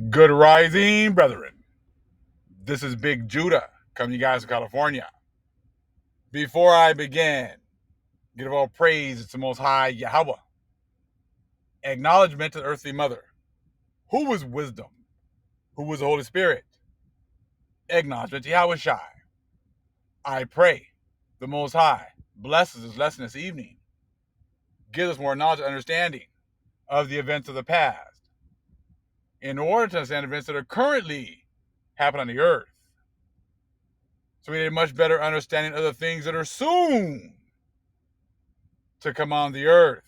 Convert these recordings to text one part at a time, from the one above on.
Good rising, brethren. This is Big Judah coming to you guys from California. Before I begin, give all praise to the Most High Yahweh. Acknowledgement to the earthly mother. Who was wisdom? Who was the Holy Spirit? Acknowledgement to Yahweh Shai. I pray the Most High blesses this lesson this evening. Gives us more knowledge and understanding of the events of the past in order to understand events that are currently happening on the earth. So we need a much better understanding of the things that are soon to come on the earth.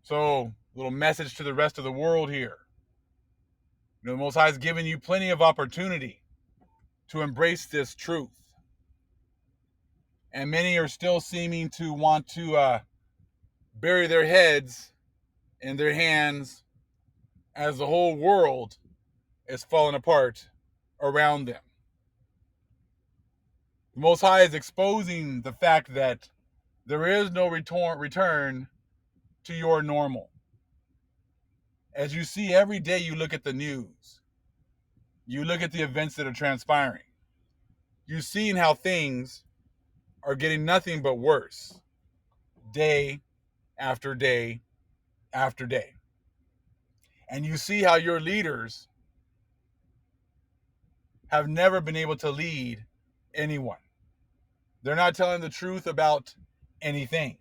So, a little message to the rest of the world here. The Most High has given you plenty of opportunity to embrace this truth. And many are still seeming to want to bury their heads in their hands as the whole world is falling apart around them. The Most High is exposing the fact that there is no return to your normal. As you see every day, you look at the news. You look at the events that are transpiring. You've seen how things are getting nothing but worse day after day after day. And you see how your leaders have never been able to lead anyone. They're not telling the truth about anything.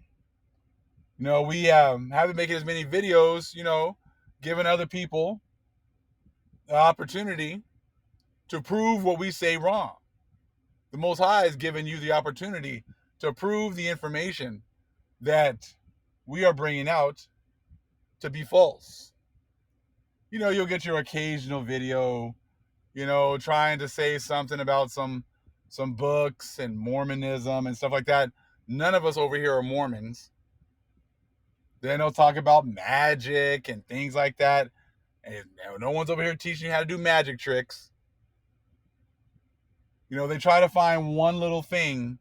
We haven't been making as many videos, giving other people the opportunity to prove what we say wrong. The Most High has given you the opportunity to prove the information that we are bringing out to be false. You'll get your occasional video, trying to say something about some books and Mormonism and stuff like that. None of us over here are Mormons. Then they'll talk about magic and things like that. And no one's over here teaching you how to do magic tricks. They try to find one little thing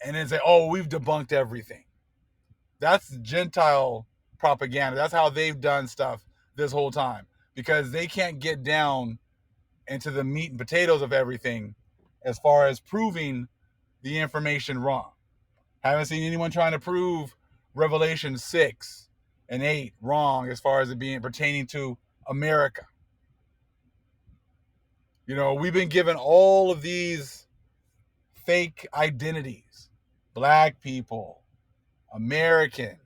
and then say, oh, we've debunked everything. That's Gentile propaganda. That's how they've done stuff this whole time, because they can't get down into the meat and potatoes of everything as far as proving the information wrong. Haven't seen anyone trying to prove Revelation 6 and 8 wrong as far as it being pertaining to America. We've been given all of these fake identities. Black people, Americans,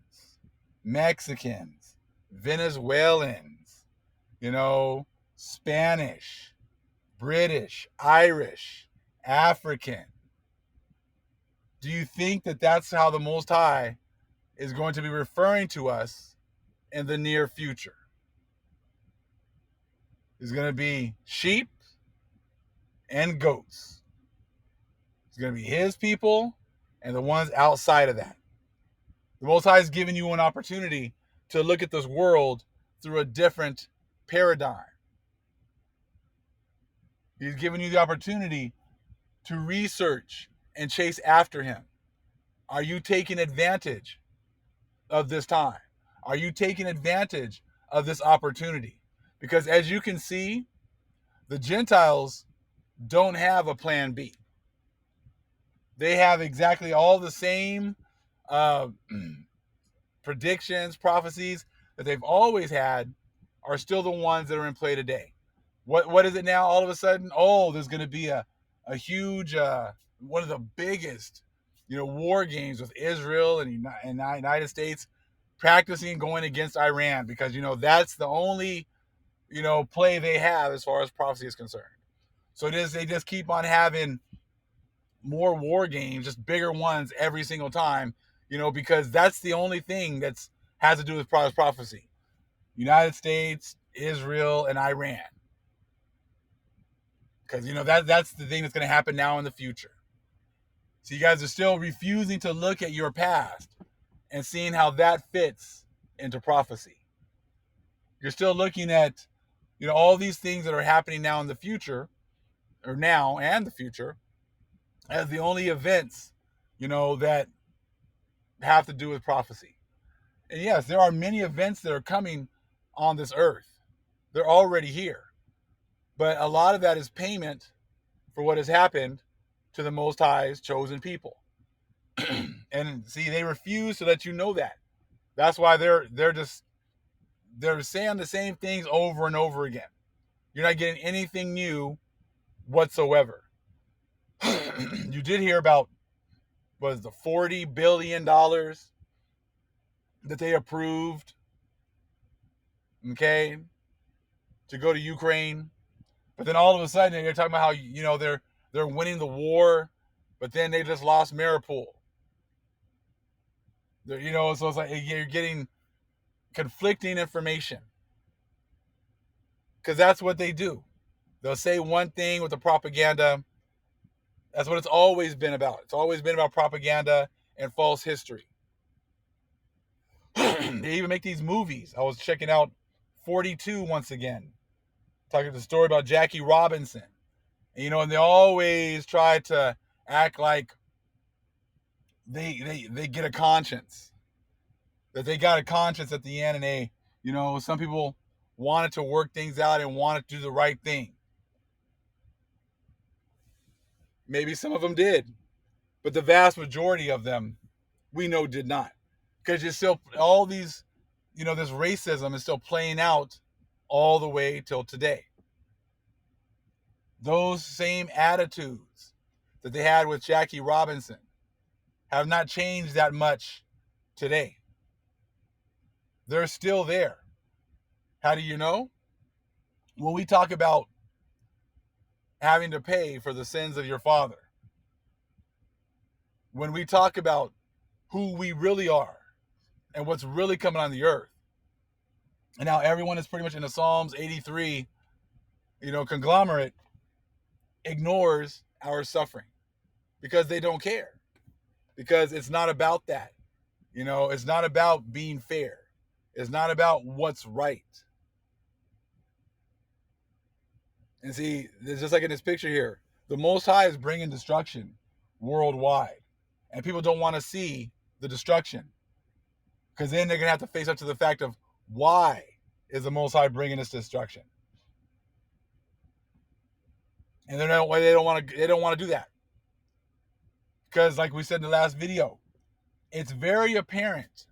Mexicans, Venezuelans, Spanish, British, Irish, African. Do you think that that's how the Most High is going to be referring to us in the near future? It's going to be sheep and goats. It's going to be his people and the ones outside of that. The Most High has given you an opportunity to look at this world through a different paradigm. He's given you the opportunity to research and chase after him. Are you taking advantage of this time? Are you taking advantage of this opportunity? Because as you can see, the Gentiles don't have a plan B. They have exactly all the same predictions, prophecies that they've always had are still the ones that are in play today. What is it now all of a sudden? Oh, there's going to be a huge, one of the biggest, war games with Israel and the United States practicing going against Iran, because, that's the only, play they have as far as prophecy is concerned. So they just keep on having more war games, just bigger ones every single time, because that's the only thing that's has to do with prophecy. United States, Israel, and Iran. Because, that's the thing that's going to happen now in the future. So you guys are still refusing to look at your past and seeing how that fits into prophecy. You're still looking at, all these things that are happening now in the future, or now and the future, as the only events, that have to do with prophecy. And yes, there are many events that are coming on this earth. They're already here. But a lot of that is payment for what has happened to the Most High's chosen people. And see, they refuse to let you know that. That's why they're saying the same things over and over again. You're not getting anything new whatsoever. You did hear about was the $40 billion that they approved, okay, to go to Ukraine. But then all of a sudden they're talking about how they're winning the war, but then they just lost Mariupol. So it's like you're getting conflicting information because that's what they do. They'll say one thing with the propaganda. That's what it's always been about. It's always been about propaganda and false history. They even make these movies. I was checking out 42 once again, talking the story about Jackie Robinson. And they always try to act like they get a conscience, that they got a conscience at the end, and some people wanted to work things out and wanted to do the right thing. Maybe some of them did, but the vast majority of them we know did not, because you're still all these, this racism is still playing out all the way till today. Those same attitudes that they had with Jackie Robinson have not changed that much today. They're still there. How do you know? When we talk about having to pay for the sins of your father, when we talk about who we really are and what's really coming on the earth, and now everyone is pretty much in the Psalms 83, conglomerate, ignores our suffering because they don't care. Because it's not about that. It's not about being fair. It's not about what's right. And see, it's just like in this picture here. The Most High is bringing destruction worldwide. And people don't want to see the destruction. Because then they're going to have to face up to the fact of why is the Most High bringing this destruction? And they don't want to do that. Because like we said in the last video, it's very apparent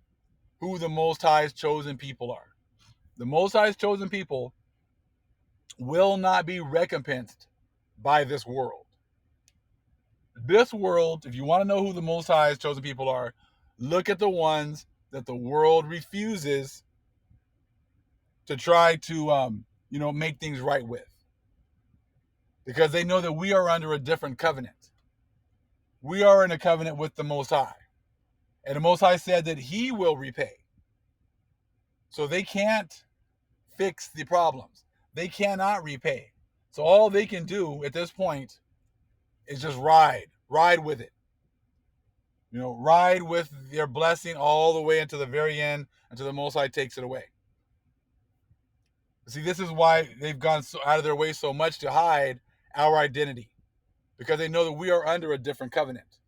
who the Most High's chosen people are. The Most High's chosen people will not be recompensed by this world. This world, if you want to know who the Most High's chosen people are, look at the ones that the world refuses to try to, make things right with. Because they know that we are under a different covenant. We are in a covenant with the Most High. And the Most High said that He will repay. So they can't fix the problems. They cannot repay. So all they can do at this point is just ride with it. Ride with their blessing all the way into the very end until the Most High takes it away. See, this is why they've gone out of their way so much to hide our identity, because they know that we are under a different covenant.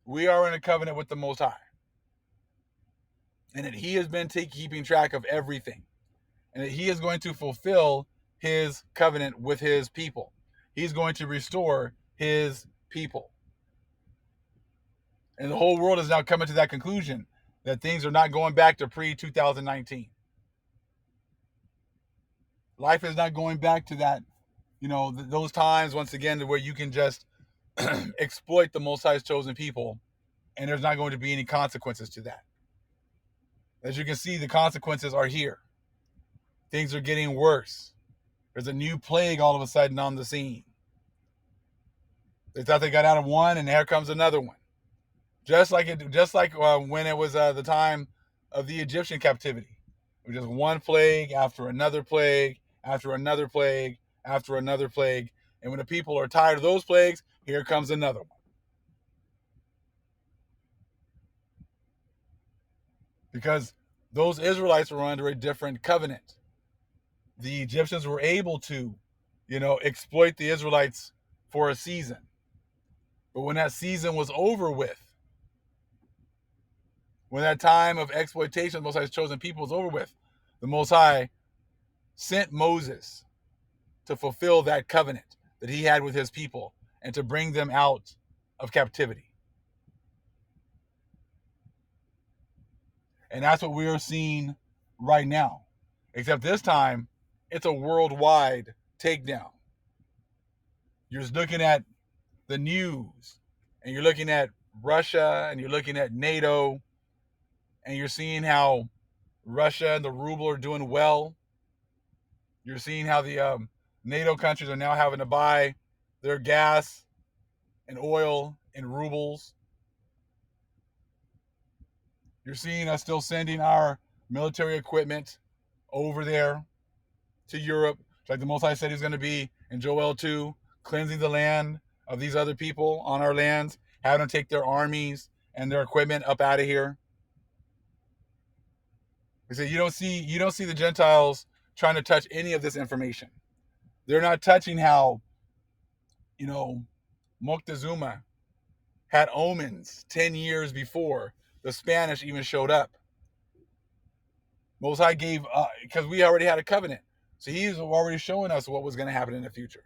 We are in a covenant with the Most High, and that He has been keeping track of everything, and that He is going to fulfill His covenant with His people. He's going to restore His people. And the whole world is now coming to that conclusion that things are not going back to pre-2019. Life is not going back to that, those times once again where you can just exploit the Most High's chosen people, and there's not going to be any consequences to that. As you can see, the consequences are here. Things are getting worse. There's a new plague all of a sudden on the scene. They thought they got out of one, and here comes another one. Just like when it was the time of the Egyptian captivity. It was just one plague after another plague, after another plague, after another plague. And when the people are tired of those plagues, here comes another one. Because those Israelites were under a different covenant. The Egyptians were able to, exploit the Israelites for a season. But when that season was over with, when that time of exploitation of Most High's chosen people was over with, The Most High sent Moses to fulfill that covenant that he had with his people and to bring them out of captivity. And that's what we are seeing right now. Except this time, it's a worldwide takedown. You're just looking at the news, and you're looking at Russia, and you're looking at NATO, and you're seeing how Russia and the ruble are doing well. You're seeing how the NATO countries are now having to buy their gas and oil in rubles. You're seeing us still sending our military equipment over there to Europe, like the Most High said he's going to be in Joel 2, cleansing the land of these other people on our lands, having them take their armies and their equipment up out of here. He said you don't see the Gentiles trying to touch any of this information. They're not touching how, Moctezuma had omens 10 years before the Spanish even showed up. Most High gave, because we already had a covenant. So he's already showing us what was going to happen in the future.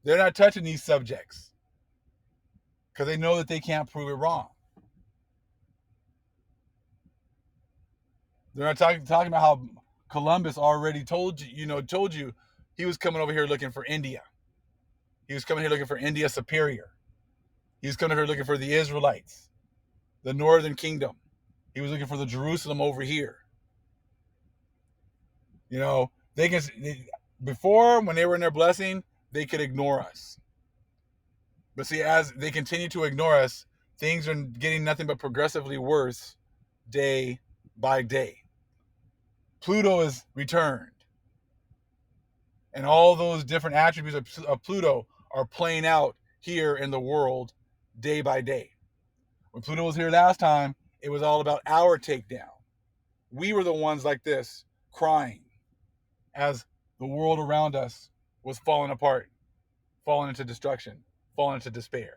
They're not touching these subjects because they know that they can't prove it wrong. They're not talking about how Columbus already told you he was coming over here looking for India. He was coming here looking for India Superior. He was coming here looking for the Israelites, the Northern Kingdom. He was looking for the Jerusalem over here. Before, when they were in their blessing, they could ignore us. But see, as they continue to ignore us, things are getting nothing but progressively worse day by day. Pluto is returned. And all those different attributes of Pluto are playing out here in the world day by day. When Pluto was here last time, it was all about our takedown. We were the ones like this, crying, as the world around us was falling apart, falling into destruction, falling into despair.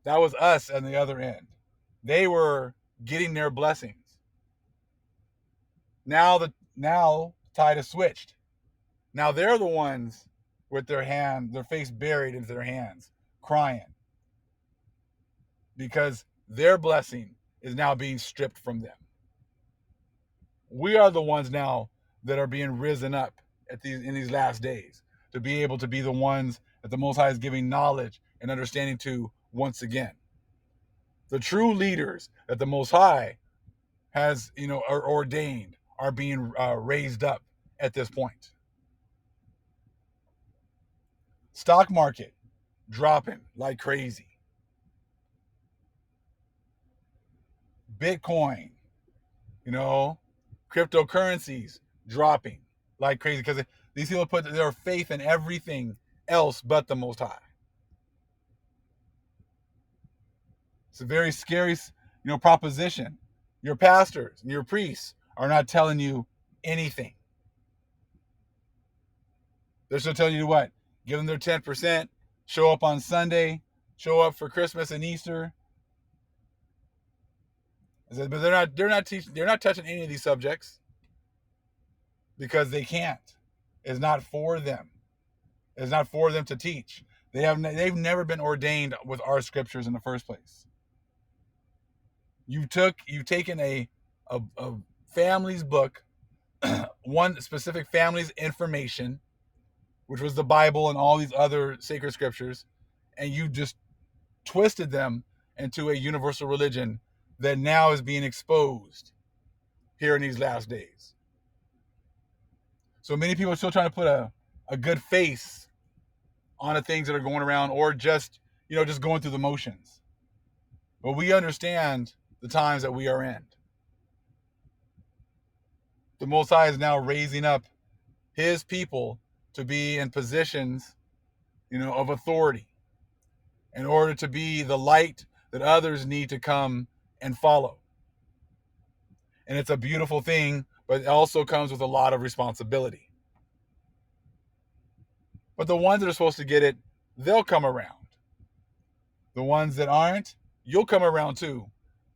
That was us on the other end. They were getting their blessings. Now the tide has switched. Now they're the ones with their face buried into their hands, crying, because their blessing is now being stripped from them. We are the ones now that are being risen up in these last days to be able to be the ones that the Most High is giving knowledge and understanding to once again. The true leaders that the Most High has, are ordained are being raised up at this point. Stock market dropping like crazy. Bitcoin, cryptocurrencies dropping like crazy because these people put their faith in everything else but the Most High. It's a very scary, proposition. Your pastors and your priests are not telling you anything. They're still telling you what? Give them their 10%, show up on Sunday, show up for Christmas and Easter. But they're not touching any of these subjects because they can't. It's not for them. It's not for them to teach. They've never been ordained with our scriptures in the first place. You've taken a family's book, one specific family's information, which was the Bible and all these other sacred scriptures, and you just twisted them into a universal religion that now is being exposed here in these last days. So many people are still trying to put a good face on the things that are going around, or just going through the motions. But we understand the times that we are in. The Most High is now raising up his people to be in positions, of authority, in order to be the light that others need to come and follow. And it's a beautiful thing, but it also comes with a lot of responsibility. But the ones that are supposed to get it, they'll come around. The ones that aren't, you'll come around too.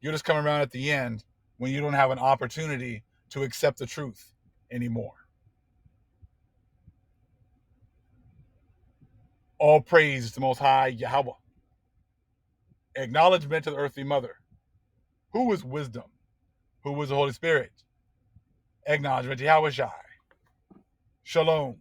You'll just come around at the end when you don't have an opportunity to accept the truth anymore. All praise to Most High Yahweh. Acknowledgement to the earthly mother. Who is wisdom? Who is the Holy Spirit? Acknowledgement to Yahweh Shai. Shalom.